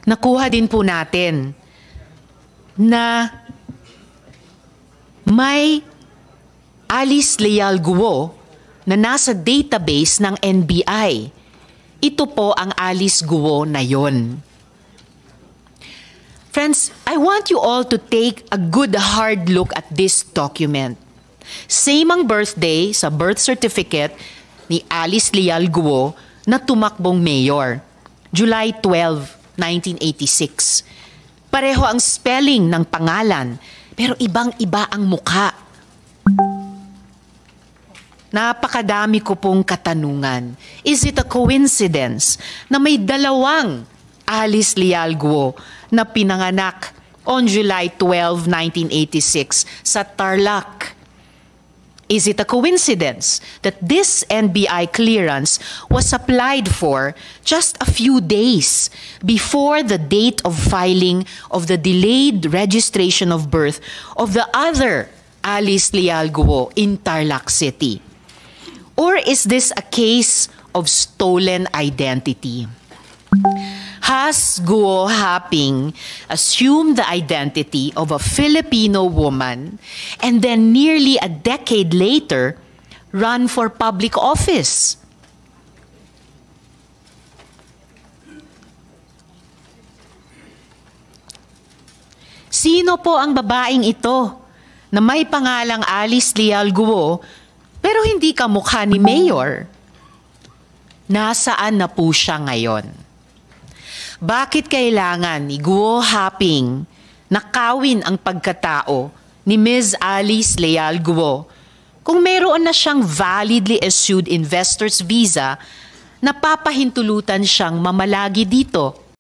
nakuha din po natin na may Alice Leal Guo na nasa database ng NBI. Ito po ang Alice Guo na yon. Friends, I want you all to take a good hard look at this document. Same ang birthday sa birth certificate ni Alice Leal Guo na tumakbong mayor, July 12, 1986. Pareho ang spelling ng pangalan, pero ibang-iba ang mukha. Napakadami ko pong katanungan. Is it a coincidence na may dalawang Alice Leal Guo na pinanganak on July 12, 1986 sa Tarlac? Is it a coincidence that this NBI clearance was applied for just a few days before the date of filing of the delayed registration of birth of the other Alice Leal Guo in Tarlac City? Or is this a case of stolen identity? Has Guo Haping assumed the identity of a Filipino woman and then nearly a decade later run for public office? Sino po ang babaeng ito na may pangalang Alice Leal Guo pero hindi kamukha ni Mayor? Nasaan na po siya ngayon? Bakit kailangan ni Guo Haping nakawin ang pagkatao ni Ms. Alice Leal Guo kung mayroon na siyang validly issued investor's visa na papahintulutan siyang mamalagi dito?